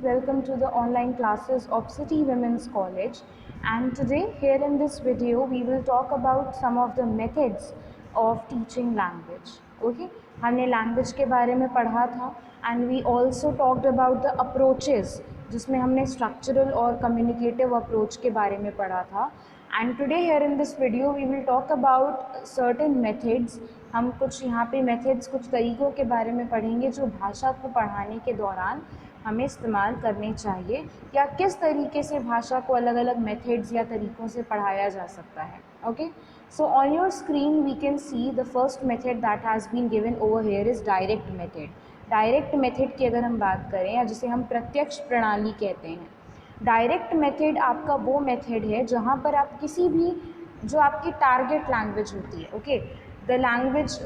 welcome to the online classes of City Women's College. And today, here in this video, we will talk about some of the methods of teaching language. Okay, हमने language के बारे में पढ़ा था and we also talked about the approaches, जिसमें हमने structural और communicative approach के बारे में पढ़ा था. And today here in this video we will talk about certain methods. हम कुछ यहाँ पे methods, कुछ तरीक़ों के बारे में पढ़ेंगे जो भाषा को पढ़ाने के दौरान हमें इस्तेमाल करने चाहिए या किस तरीके से भाषा को अलग अलग मेथड्स या तरीक़ों से पढ़ाया जा सकता है. Okay, so on your screen we can see the first method that has been given over here is direct method. Direct method की अगर हम बात करें या जिसे हम प्रत्यक्ष प्रणाली कहते हैं, डायरेक्ट मेथड आपका वो मेथड है जहाँ पर आप किसी भी जो आपकी टारगेट लैंग्वेज होती है, ओके, द लैंग्वेज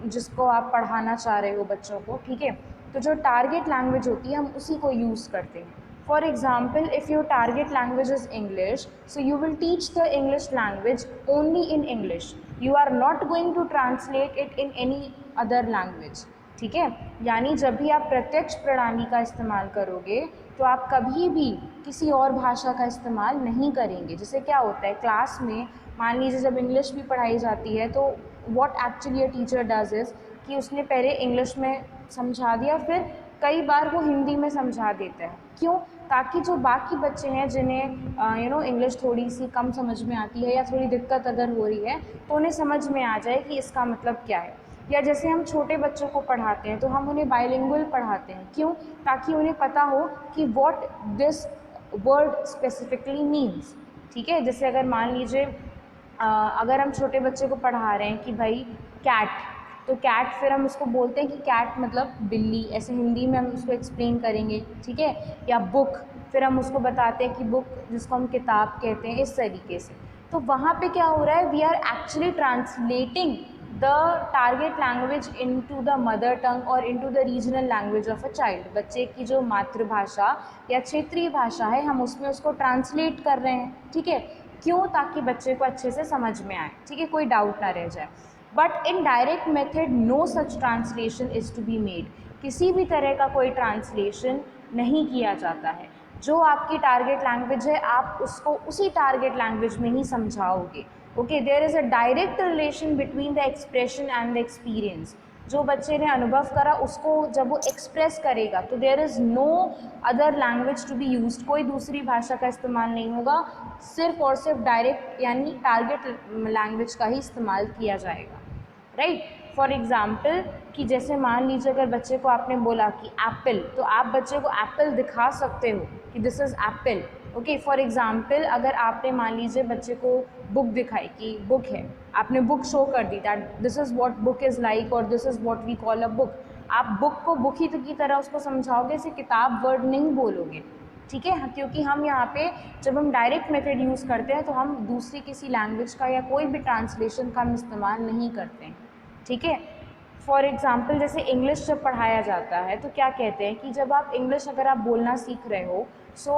जिसको आप पढ़ाना चाह रहे हो बच्चों को, ठीक है, तो जो टारगेट लैंग्वेज होती है हम उसी को यूज़ करते हैं. For example, if your target language is English, so you will teach the English language only in English. You are not going to translate it in any other language. ठीक है, यानी जब भी आप प्रत्यक्ष प्रणाली का इस्तेमाल करोगे तो आप कभी भी किसी और भाषा का इस्तेमाल नहीं करेंगे. जैसे क्या होता है क्लास में, मान लीजिए जब इंग्लिश भी पढ़ाई जाती है तो what actually a teacher does is कि उसने पहले इंग्लिश में समझा दिया, फिर कई बार वो हिंदी में समझा देता है. क्यों? ताकि जो बाकी बच्चे हैं जिन्हें इंग्लिश थोड़ी सी कम समझ में आती है या थोड़ी दिक्कत अगर हो रही है तो उन्हें समझ में आ जाए कि इसका मतलब क्या है. या जैसे हम छोटे बच्चों को पढ़ाते हैं तो हम उन्हें बाइलिंगुअल पढ़ाते हैं. क्यों? ताकि उन्हें पता हो कि what this word specifically means. ठीक है, जैसे अगर मान लीजिए अगर हम छोटे बच्चे को पढ़ा रहे हैं कि भाई कैट, तो कैट फिर हम उसको बोलते हैं कि कैट मतलब बिल्ली, ऐसे हिंदी में हम उसको एक्सप्लेन करेंगे. ठीक है, या बुक, फिर हम उसको बताते हैं कि बुक जिसको हम किताब कहते हैं, इस तरीके से. तो वहाँ पे क्या हो रहा है, we are actually translating the target language into the mother tongue और into the regional language of a child. बच्चे की जो मातृभाषा या क्षेत्रीय भाषा है हम उसमें उसको ट्रांसलेट कर रहे हैं. ठीक है, क्यों? ताकि बच्चे को अच्छे से समझ में आए. ठीक है, कोई डाउट ना रह जाए. But in direct method no such translation is to be made. किसी भी तरह का कोई ट्रांसलेशन नहीं किया जाता है. जो आपकी टारगेट लैंग्वेज है आप उसको उसी टारगेट लैंग्वेज में ही समझाओगे. Okay, there is a direct relation between the expression and the experience. जो बच्चे ने अनुभव करा उसको जब वो एक्सप्रेस करेगा तो there is no other language to be used. कोई दूसरी भाषा का इस्तेमाल नहीं होगा, सिर्फ और सिर्फ डायरेक्ट यानी टारगेट लैंग्वेज का ही इस्तेमाल किया जाएगा. राइट, फॉर एग्ज़ाम्पल कि जैसे मान लीजिए अगर बच्चे को आपने बोला कि एप्पल, तो आप बच्चे को एप्पल दिखा सकते हो कि this is Apple. Okay, for example अगर आपने मान लीजिए बच्चे को बुक दिखाई कि बुक है, आपने बुक शो कर दी that this is what book is like और this is what we call a book. आप बुक को बुक ही की तरह उसको समझाओगे, इसे किताब वर्ड नहीं बोलोगे. ठीक है, क्योंकि हम यहाँ पे जब हम डायरेक्ट मेथड यूज़ करते हैं तो हम दूसरी किसी लैंग्वेज का या कोई भी ट्रांसलेशन का हम इस्तेमाल नहीं करते हैं. ठीक है, फॉर एग्ज़ाम्पल जैसे इंग्लिश जब पढ़ाया जाता है तो क्या कहते हैं कि जब आप इंग्लिश अगर आप बोलना सीख रहे हो, so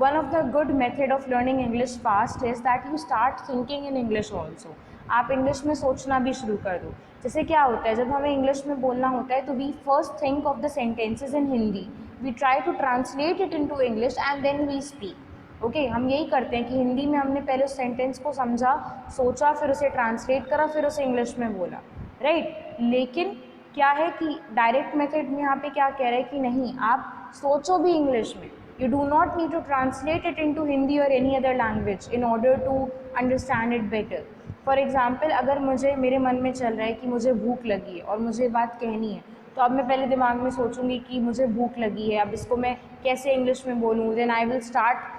one of the good method of learning English fast is that you start thinking in English also. आप इंग्लिश में सोचना भी शुरू कर दो. जैसे क्या होता है जब हमें इंग्लिश में बोलना होता है तो we first think of the sentences in Hindi, we try to translate it into English and then we speak. Okay, हम यही करते हैं कि हिंदी में हमने पहले उस सेंटेंस को समझा, सोचा, फिर उसे ट्रांसलेट करा, फिर उसे इंग्लिश में बोला. राइट, लेकिन क्या है कि डायरेक्ट मेथड में यहाँ पे क्या कह रहे हैं कि नहीं, आप सोचो भी इंग्लिश में. You do not need to translate it into Hindi और any other language in order to understand it better. For example अगर मेरे मन में चल रहा है कि मुझे भूख लगी है और मुझे बात कहनी है, तो अब मैं पहले दिमाग में सोचूंगी कि मुझे भूख लगी है, अब इसको मैं कैसे इंग्लिश में बोलूँ. Then I will start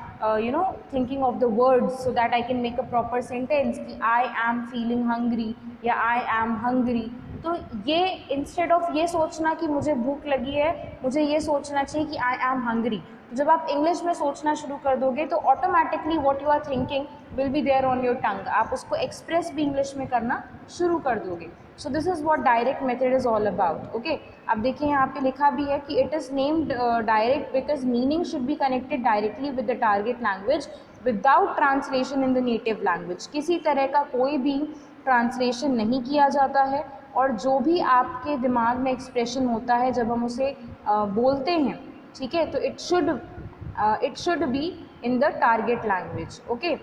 thinking of the words so that I can make a proper sentence कि I am feeling hungry या I am hungry. तो ये इंस्टेड ऑफ ये सोचना कि मुझे भूख लगी है, मुझे ये सोचना चाहिए कि I am hungry. तो जब आप इंग्लिश में सोचना शुरू कर दोगे तो automatically what you are thinking will be there on your tongue. आप उसको एक्सप्रेस भी इंग्लिश में करना शुरू कर दोगे. So this is what direct method is all about. Okay, अब देखिए यहाँ पे लिखा भी है कि it is named direct because meaning should be connected directly with the target language without translation in the native language. किसी तरह का कोई भी ट्रांसलेशन नहीं किया जाता है और जो भी आपके दिमाग में एक्सप्रेशन होता है जब हम उसे बोलते हैं ठीक है, तो it should be in the target language. Okay,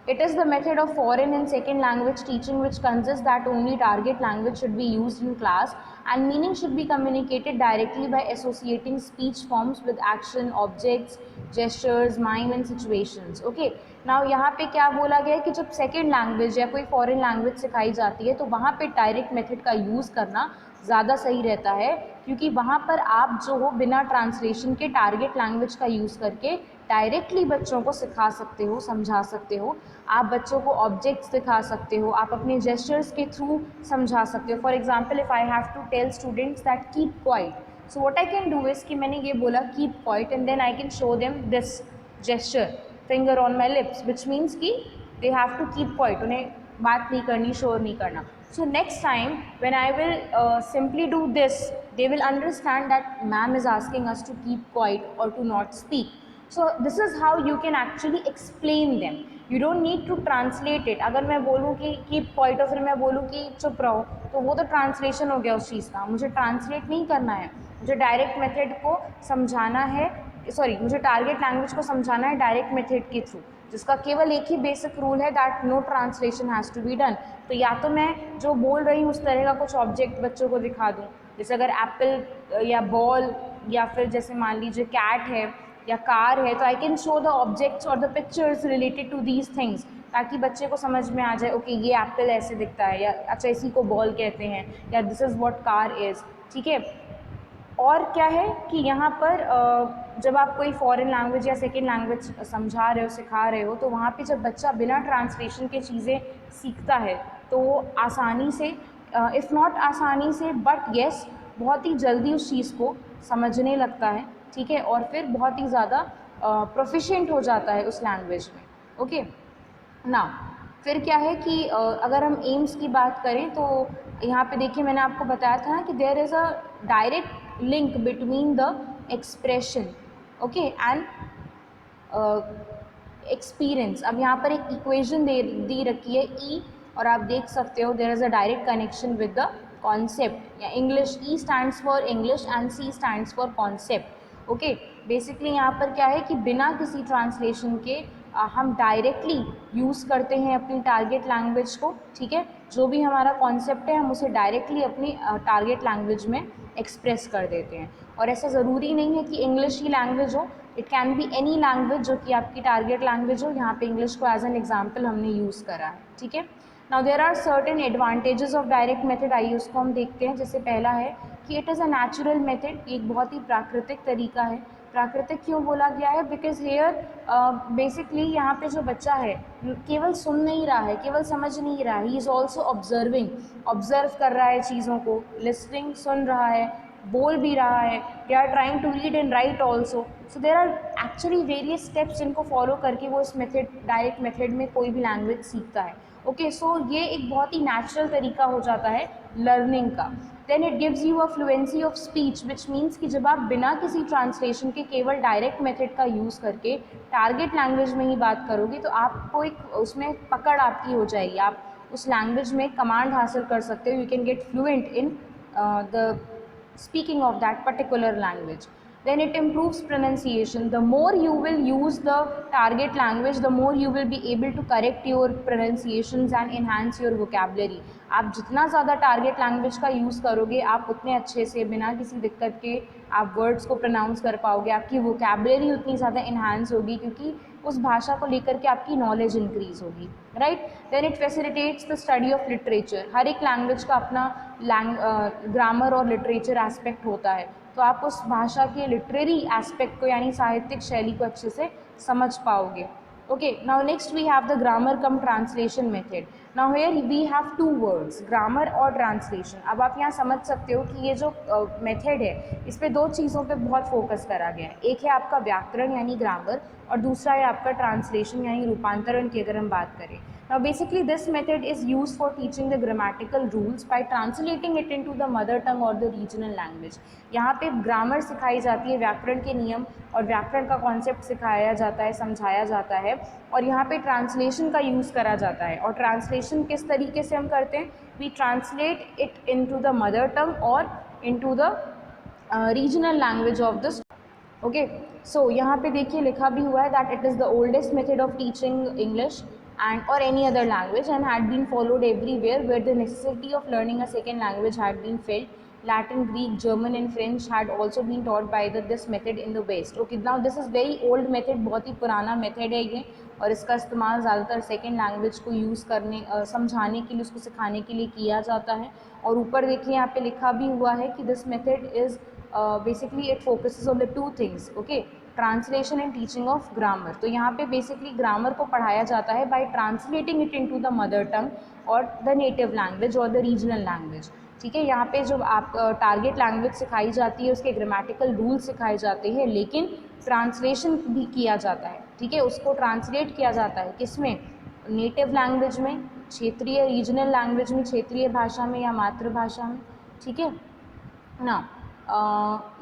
it is the method of foreign and second language teaching which consists that only target language should be used in class and meaning should be communicated directly by associating speech forms with action, objects, gestures, mime and situations. Okay, now यहाँ पे क्या बोला गया है कि जब second language या कोई फॉरेन लैंग्वेज सिखाई जाती है तो वहाँ पे डायरेक्ट मेथड का यूज़ करना ज़्यादा सही रहता है, क्योंकि वहाँ पर आप जो हो बिना ट्रांसलेशन के टारगेट लैंग्वेज का यूज़ करके डायरेक्टली बच्चों को सिखा सकते हो, समझा सकते हो, आप बच्चों को ऑब्जेक्ट्स दिखा सकते हो, आप अपने जेस्चर्स के थ्रू समझा सकते हो. For example, if I have to tell students that keep quiet, so what I can do is कि मैंने ये बोला keep quiet and then I can show them this gesture finger on my lips which means कि they have to keep quiet, उन्हें बात नहीं करनी, शोर नहीं करना. So next time when I will simply do this, they will understand that ma'am is asking us to keep quiet or to not speak. So this is how you can actually explain them. You don't need to translate it. अगर मैं बोलूँ कि keep quiet और फिर मैं बोलूँ कि चुप रहो, तो वो तो ट्रांसलेशन हो गया उस चीज़ का. मुझे ट्रांसलेट नहीं करना है, मुझे डायरेक्ट मेथड को समझाना है, मुझे टारगेट लैंग्वेज को समझाना है डायरेक्ट मेथड के थ्रू, जिसका केवल एक ही बेसिक रूल है that no translation has to be done. तो या तो मैं जो बोल रही हूँ उस तरह का कुछ ऑब्जेक्ट बच्चों को दिखा दूँ, जैसे अगर एप्पल या बॉल या फिर जैसे मान लीजिए कैट है या कार है, तो I can show the objects और the pictures related to these things, ताकि बच्चे को समझ में आ जाए ओके ये एप्पल ऐसे दिखता है, या अच्छा इसी को बॉल कहते हैं, या this is what car is. ठीक है, और क्या है कि यहाँ पर जब आप कोई फॉरेन लैंग्वेज या सेकेंड लैंग्वेज समझा रहे हो, सिखा रहे हो, तो वहाँ पे जब बच्चा बिना ट्रांसलेशन के चीज़ें सीखता है तो वो आसानी से, इफ़ नॉट आसानी से बट येस, बहुत ही जल्दी उस चीज़ को समझने लगता है. ठीक है, और फिर बहुत ही ज़्यादा प्रोफिशिएंट हो जाता है उस लैंग्वेज में. ओके, ना फिर क्या है कि अगर हम एम्स की बात करें तो यहाँ पे देखिए मैंने आपको बताया था ना कि there is a direct link between the expression okay and experience. अब यहाँ पर एक इक्वेशन दी रखी है ई, और आप देख सकते हो there is a direct connection with the concept, या English E stands for English and C stands for concept. Okay, basically यहाँ पर क्या है कि बिना किसी ट्रांसलेशन के हम डायरेक्टली यूज़ करते हैं अपनी टारगेट लैंग्वेज को. ठीक है, जो भी हमारा कॉन्सेप्ट है हम उसे डायरेक्टली अपनी टारगेट लैंग्वेज में एक्सप्रेस कर देते हैं. और ऐसा ज़रूरी नहीं है कि इंग्लिश ही लैंग्वेज हो, it can be any language जो कि आपकी टारगेट लैंग्वेज हो. यहाँ पे इंग्लिश को एज एन एग्जाम्पल हमने यूज़ करा है. ठीक है, now there are certain advantages of direct method. आइए उसको हम देखते हैं. जैसे पहला है कि it is a natural method, एक बहुत ही प्राकृतिक तरीका है. प्राकृतिक क्यों बोला गया है? बिकॉज हेयर बेसिकली यहाँ पे जो बच्चा है केवल सुन नहीं रहा है, केवल समझ नहीं रहा है, he is also observing, observe कर रहा है चीज़ों को, लिसनिंग, सुन रहा है, बोल भी रहा है, they are trying to read and write also. So there are actually various steps जिनको फॉलो करके वो इस मेथड, डायरेक्ट मेथड में कोई भी लैंग्वेज सीखता है. ओके, सो ये एक बहुत ही नेचुरल तरीका हो जाता है लर्निंग का. Then it gives you a fluency of speech which means कि जब आप बिना किसी ट्रांसलेशन के केवल डायरेक्ट मेथड का यूज़ करके टारगेट लैंग्वेज में ही बात करोगे तो आपको एक उसमें पकड़ आपकी हो जाएगी, आप उस लैंग्वेज में कमांड हासिल कर सकते हो. You can get fluent in the speaking of that particular language. Then it improves pronunciation. The more you will use the target language, the more you will be able to correct your pronunciations and enhance your vocabulary. आप जितना ज़्यादा target language का use करोगे आप उतने अच्छे से बिना किसी दिक्कत के आप वर्ड्स को प्रोनाउंस कर पाओगे, आपकी वोकेबलरी उतनी ज़्यादा इन्हांस होगी क्योंकि उस भाषा को लेकर के आपकी नॉलेज इंक्रीज होगी. Right, then it facilitates the study of literature. हर एक लैंग्वेज का अपना ग्रामर और लिटरेचर एस्पेक्ट होता है, तो आप उस भाषा के लिटरेरी एस्पेक्ट को यानी साहित्यिक शैली को अच्छे से समझ पाओगे. Okay, now next we have the grammar cum translation method. Now here we have two words, grammar और translation. अब आप यहाँ समझ सकते हो कि ये जो मेथड है इस पे दो चीज़ों पे बहुत फोकस करा गया है. एक है आपका व्याकरण यानी ग्रामर, और दूसरा है आपका ट्रांसलेशन यानी रूपांतरण की अगर हम बात करें. Now basically this method is used for teaching the grammatical rules by translating it into the mother tongue or the regional language. यहाँ पे ग्रामर सिखाई जाती है, व्याकरण के नियम और व्याकरण का कॉन्सेप्ट सिखाया जाता है, समझाया जाता है, और यहाँ पे ट्रांसलेशन का यूज़ करा जाता है. और ट्रांसलेशन किस तरीके से हम करते हैं? We translate it into the mother tongue और into the regional language of the okay, so यहाँ पे देखिए लिखा भी हुआ है that it is the oldest method of teaching English and or any other language and had been followed everywhere where the necessity of learning a second language had been felt. Latin, Greek, German and French had also been taught by this method in the West. Okay, now this is very old method, बहुत ही पुराना method है ये, और इसका इस्तेमाल ज़्यादातर second language को use करने समझाने के लिए, उसको सिखाने के लिए किया जाता है। और ऊपर देखिए यहाँ पे लिखा भी हुआ है कि this method is basically it focuses on the two things, okay, translation and teaching of grammar. तो यहाँ पे बेसिकली ग्रामर को पढ़ाया जाता है by translating it into the mother tongue और द नेटिव लैंग्वेज और द रीजनल लैंग्वेज। ठीक है, यहाँ पे जो आप टारगेट लैंग्वेज सिखाई जाती है उसके ग्रामेटिकल रूल सिखाए जाते हैं, लेकिन ट्रांसलेशन भी किया जाता है। ठीक है, उसको ट्रांसलेट किया जाता है किसमें, नेटिव लैंग्वेज में, क्षेत्रीय रीजनल लैंग्वेज में, क्षेत्रीय भाषा में या मातृभाषा में। ठीक है ना,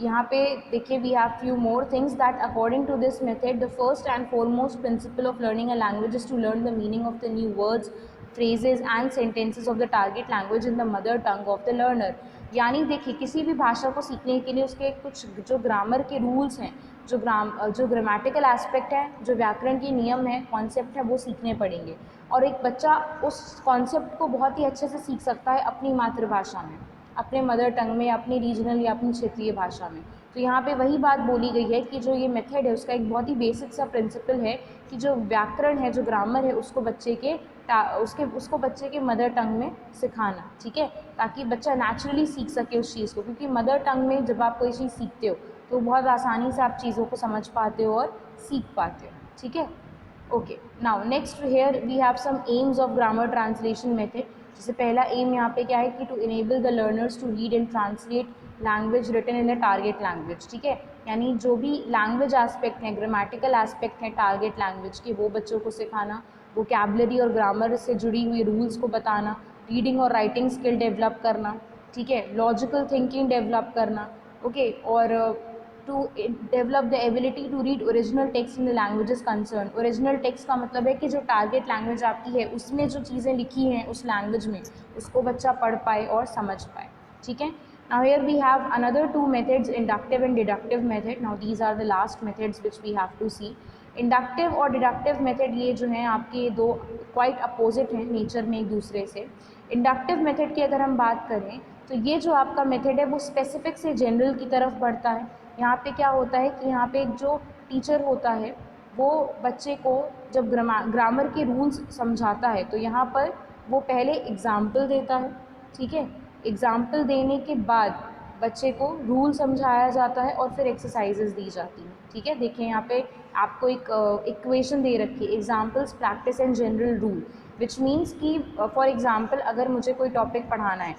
यहाँ पे देखिए we have few more things that according to this method the first and foremost principle of learning a language is to learn the meaning of the new words, phrases and sentences of the target language in the mother tongue of the learner. यानी देखिए किसी भी भाषा को सीखने के लिए उसके कुछ जो ग्रामर के रूल्स हैं, जो ग्रामेटिकल एस्पेक्ट है, जो व्याकरण के नियम है, कॉन्सेप्ट है, वो सीखने पड़ेंगे। और एक बच्चा उस कॉन्सेप्ट को बहुत ही अच्छे से सीख सकता है अपनी मातृभाषा में, अपने मदर टंग में, अपनी रीजनल या अपनी क्षेत्रीय भाषा में। तो यहाँ पे वही बात बोली गई है कि जो ये मेथड है उसका एक बहुत ही बेसिक सा प्रिंसिपल है कि जो व्याकरण है, जो ग्रामर है, उसको बच्चे के मदर टंग में सिखाना। ठीक है, ताकि बच्चा नेचुरली सीख सके उस चीज़ को, क्योंकि मदर टंग में जब आप कोई चीज़ सीखते हो तो बहुत आसानी से आप चीज़ों को समझ पाते हो और सीख पाते हो। ठीक है, okay, now next here we have some aims of grammar translation method. जैसे पहला एम यहाँ पे क्या है कि to enable the learners to read and translate language written in the target language. ठीक है, यानी जो भी लैंग्वेज एस्पेक्ट हैं, ग्रामेटिकल एस्पेक्ट हैं टारगेट लैंग्वेज के, वो बच्चों को सिखाना, वोकैबुलरी और ग्रामर से जुड़ी हुई रूल्स को बताना, रीडिंग और राइटिंग स्किल डेवलप करना। ठीक है, लॉजिकल थिंकिंग डेवलप करना, ओके, और to develop the ability to read original text in the languages concern. Original text का मतलब है कि जो टारगेट लैंग्वेज आपकी है उसमें जो चीज़ें लिखी हैं उस लैंग्वेज में, उसको बच्चा पढ़ पाए और समझ पाए। ठीक है, now here we have another two methods, inductive and deductive method. Now these are the last methods which we have to see. Inductive और डिडक्टिव मेथड ये जो हैं आपके दो क्वाइट अपोजिट हैं नेचर में एक दूसरे से। इंडक्टिव मेथड की अगर हम बात करें तो ये जो आपका मेथड है वो स्पेसिफिक से जनरल की तरफ बढ़ता है। यहाँ पे क्या होता है कि यहाँ पे एक जो टीचर होता है वो बच्चे को जब ग्रामर के रूल्स समझाता है तो यहाँ पर वो पहले एग्ज़ाम्पल देता है। ठीक है, एग्ज़ाम्पल देने के बाद बच्चे को रूल समझाया जाता है और फिर एक्सरसाइजेज दी जाती हैं। ठीक है, देखिए यहाँ पे आपको एक इक्वेशन दे रखी है, examples, practice and general rule, which means कि फॉर एग्जाम्पल अगर मुझे कोई टॉपिक पढ़ाना है,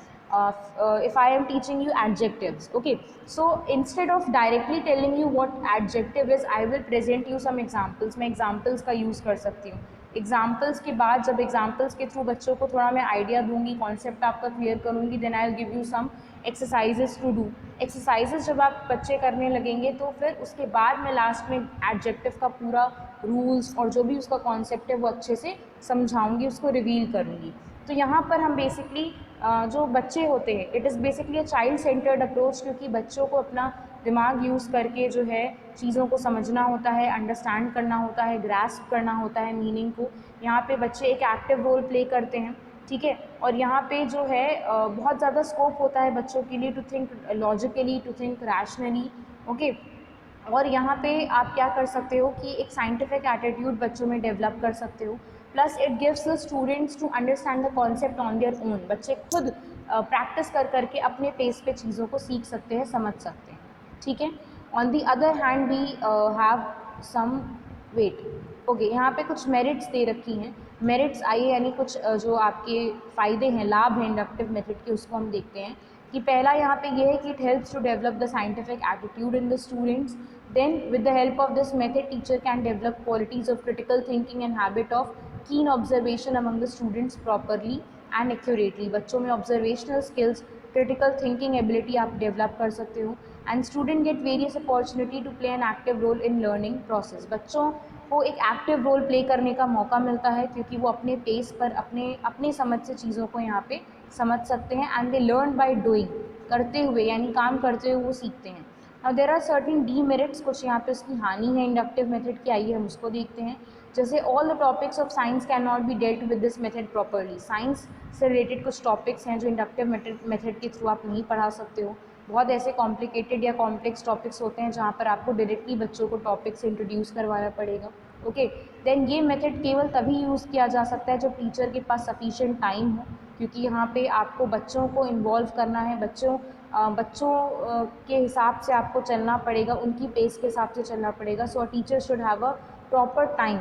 if I am teaching you adjectives, okay, so instead of directly telling you what adjective is, I will present you some examples। मैं examples का use कर सकती हूँ। एग्जाम्पल्स के बाद जब एग्जाम्पल्स के थ्रू बच्चों को थोड़ा मैं आइडिया दूंगी, कॉन्सेप्ट आपका क्लियर करूँगी, then I will give you some exercises to do. Exercises जब आप बच्चे करने लगेंगे तो फिर उसके बाद मैं लास्ट में एडजेक्टिव का पूरा रूल्स और जो भी उसका कॉन्सेप्ट है वो अच्छे से समझाऊंगी, उसको रिवील करूँगी। तो यहाँ पर हम बेसिकली जो बच्चे होते हैं, it is basically a child centred approach, क्योंकि बच्चों को अपना दिमाग यूज़ करके जो है चीज़ों को समझना होता है, अंडरस्टैंड करना होता है, ग्रास्प करना होता है मीनिंग को। यहाँ पे बच्चे एक एक्टिव रोल प्ले करते हैं। ठीक है, और यहाँ पे जो है बहुत ज़्यादा स्कोप होता है बच्चों के लिए to think logically, to think rationally. Okay, और यहाँ पे आप क्या कर सकते हो कि एक साइंटिफिक एटीट्यूड बच्चों में डेवलप कर सकते हो। Plus it gives the students to understand the concept on their own. बच्चे खुद प्रैक्टिस कर करके अपने पेस पे चीज़ों को सीख सकते हैं, समझ सकते हैं। ठीक है, on the other hand we have some weight. Okay, यहाँ पे कुछ मेरिट्स दे रखी हैं। मेरिट्स आइए, यानी कुछ जो आपके फ़ायदे हैं, लाभ हैं इंडक्टिव मेथड के, उसको हम देखते हैं। कि पहला यहाँ पे ये है कि it helps to develop the scientific attitude in the students. Then with the help of this method teacher can develop qualities of critical thinking and habit of keen observation among the students properly and accurately. बच्चों में observational skills, critical thinking ability आप develop कर सकते हो। And student get various opportunity to play an active role in learning process. बच्चों को एक active role play करने का मौका मिलता है, क्योंकि वो अपने पेस पर अपने समझ से चीज़ों को यहाँ पे समझ सकते हैं। And they learn by doing, करते हुए, यानी काम करते हुए वो सीखते हैं। Now there are certain demerits, कुछ यहाँ पे उसकी हानि है इंडक्टिव मेथड की, आइए हम उसको देखते हैं। जैसे all the topics of science can not be dealt with this method properly, science से रिलेटेड कुछ टॉपिक्स हैं जो इंडक्टिव मेथड के थ्रू आप नहीं पढ़ा सकते हो। बहुत ऐसे कॉम्प्लिकेटेड या कॉम्प्लेक्स टॉपिक्स होते हैं जहाँ पर आपको डायरेक्टली बच्चों को टॉपिक से इंट्रोड्यूस करवाना पड़ेगा। ओके, देन ये मेथड केवल तभी यूज़ किया जा सकता है जब टीचर के पास सफिशिएंट टाइम हो, क्योंकि यहाँ पे आपको बच्चों को इन्वॉल्व करना है, बच्चों के हिसाब से आपको चलना पड़ेगा, उनकी पेस के हिसाब से चलना पड़ेगा। So a teacher should have a proper time.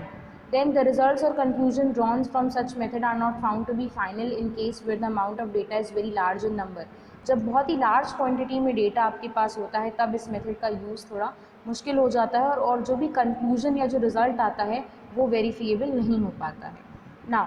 Then the results or conclusion drawn from such method are not found to be final in case where the amount of data is very large in number। जब बहुत ही large quantity में data आपके पास होता है तब इस method का use थोड़ा मुश्किल हो जाता है, और जो भी कंक्लूजन या जो रिज़ल्ट आता है वो वेरीफिएबल नहीं हो पाता है। नाउ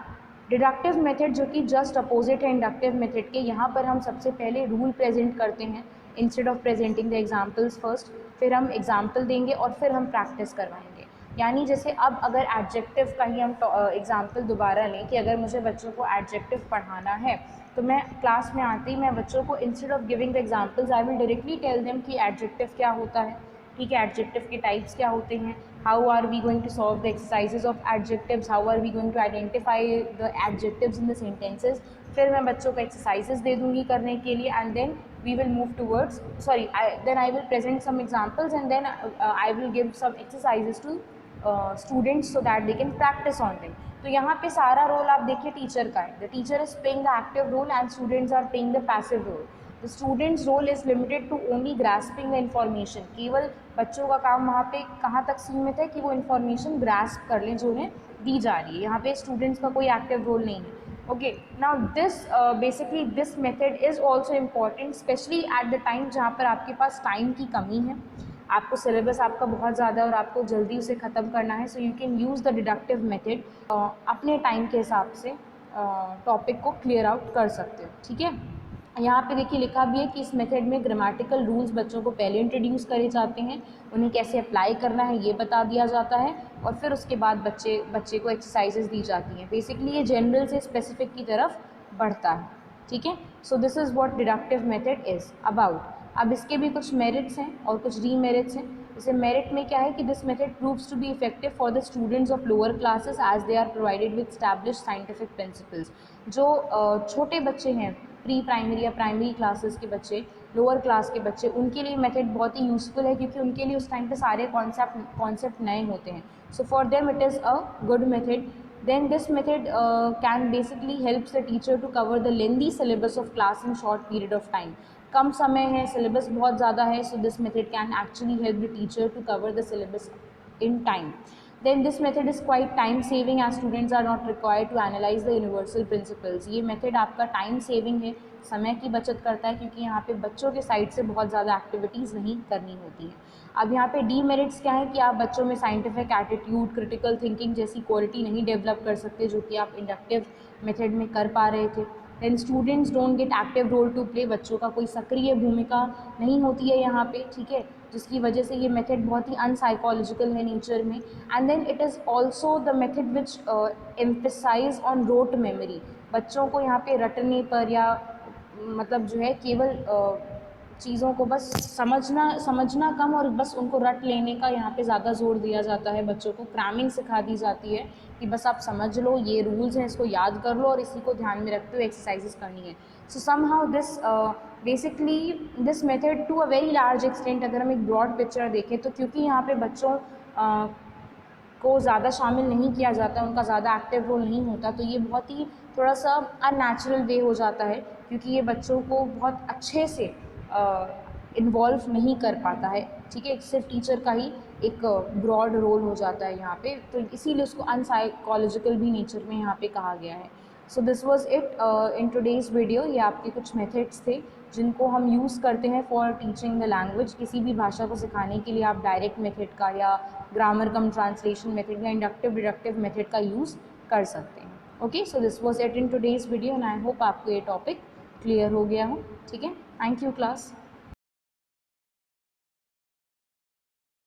डिडक्टिव मेथड जो कि जस्ट अपोजिट है इंडक्टिव मेथड के, यहाँ पर हम सबसे पहले रूल प्रेजेंट करते हैं instead of presenting the examples first, फिर हम एग्जाम्पल देंगे और फिर हम प्रैक्टिस करवाएंगे। यानी जैसे अब अगर एडजेक्टिव का ही हम एग्जाम्पल दोबारा लें कि अगर मुझे बच्चों को एडजेक्टिव पढ़ाना है तो मैं क्लास में आते ही मैं बच्चों को instead of giving the examples I will directly tell them कि एडजेक्टिव क्या होता है, ठीक है, एडजेक्टिव के टाइप्स क्या होते हैं, how are we going to solve the exercises of adjectives, how are we going to identify the adjectives in the sentences. फिर मैं बच्चों को एक्सरसाइजेज दे दूँगी करने के लिए, and then we will move towards then I will present some examples, and then I will give some exercises to students so that they can practice on them। तो यहाँ पे सारा रोल आप देखिए टीचर का है, the teacher is playing the active role and students are playing the passive role. The students role is limited to only grasping the information, केवल बच्चों का काम वहाँ पे कहाँ तक सीमित है कि वो इन्फॉर्मेशन ग्रास्प कर लें जो उन्हें दी जा रही है, यहाँ पे स्टूडेंट्स का कोई एक्टिव रोल नहीं है। Okay, now basically this method is also important especially at the time जहाँ पर आपके पास टाइम की कमी है, आपको सिलेबस आपका बहुत ज़्यादा है और आपको जल्दी उसे ख़त्म करना है। So you can use the deductive method, अपने टाइम के हिसाब से टॉपिक को क्लियर आउट कर सकते हो, ठीक है। यहाँ पे देखिए लिखा भी है कि इस मेथड में ग्रामेटिकल रूल्स बच्चों को पहले इंट्रोड्यूस करे जाते हैं, उन्हें कैसे अप्लाई करना है ये बता दिया जाता है, और फिर उसके बाद बच्चे को एक्सरसाइजेज दी जाती हैं। बेसिकली ये जनरल से स्पेसिफिक की तरफ बढ़ता है, ठीक है। So this is what deductive method is about. अब इसके भी कुछ मेरिट्स हैं और कुछ डीमेरिट्स हैं। जैसे मेरिट में क्या है कि this method proves to be effective for the students of lower classes as they are provided with established scientific principles. जो छोटे बच्चे हैं, प्री प्राइमरी या प्राइमरी क्लासेस के बच्चे, लोअर क्लास के बच्चे, उनके लिए मेथड बहुत ही यूज़फुल है क्योंकि उनके लिए उस टाइम पे सारे कॉन्सेप्ट नए होते हैं। So for them it is a good method. Then this method can basically helps the teacher to cover the lengthy syllabus of class in short period of time। कम समय है, सिलेबस बहुत ज़्यादा है, so this method can actually help the teacher to cover the syllabus in time। Then this method is quite time saving as students are not required to analyze the universal principles। ये method आपका time saving है, समय की बचत करता है क्योंकि यहाँ पे बच्चों के साइड से बहुत ज़्यादा एक्टिविटीज़ नहीं करनी होती है। अब यहाँ पे डीमेरिट्स क्या है कि आप बच्चों में साइंटिफिक एटीट्यूड, क्रिटिकल थिंकिंग जैसी क्वालिटी नहीं डेवलप कर सकते जो कि आप इंडक्टिव मेथड में कर पा रहे थे। Then students don't get active role to play, बच्चों का कोई सक्रिय भूमिका नहीं होती है यहाँ पे, ठीक है, जिसकी वजह से ये मेथड बहुत ही अनसाइकोलॉजिकल है नेचर में। And then it is also the method which emphasise on rote memory. बच्चों को यहाँ पे रटने पर या मतलब जो है केवल चीज़ों को बस समझना कम और बस उनको रट लेने का यहाँ पे ज़्यादा जोर दिया जाता है। बच्चों को क्रैमिंग सिखा दी जाती है कि बस आप समझ लो, ये रूल्स हैं, इसको याद कर लो और इसी को ध्यान में रखते हुए एक्सरसाइजेस करनी है। So somehow this basically this method to a very large extent, अगर हम एक ब्रॉड पिक्चर देखें तो क्योंकि यहाँ पे बच्चों को ज़्यादा शामिल नहीं किया जाता, उनका ज़्यादा एक्टिव रोल नहीं होता, तो ये बहुत ही थोड़ा सा अननेचुरल वे हो जाता है क्योंकि ये बच्चों को बहुत अच्छे से इन्वॉल्व नहीं कर पाता है, ठीक है, सिर्फ टीचर का ही एक ब्रॉड रोल हो जाता है यहाँ पे, तो इसीलिए उसको अनसाइकोलॉजिकल भी नेचर में यहाँ पे कहा गया है। So this was it in today's video. ये आपके कुछ मेथड्स थे जिनको हम यूज़ करते हैं फॉर टीचिंग द लैंग्वेज। किसी भी भाषा को सिखाने के लिए आप डायरेक्ट मेथड का या ग्रामर कम ट्रांसलेशन मेथड या इंडक्टिव डिडक्टिव मेथड का यूज़ कर सकते हैं। Okay, so this was it in today's video and I hope आपको ये टॉपिक क्लियर हो गया हो, ठीक है। Thank you class.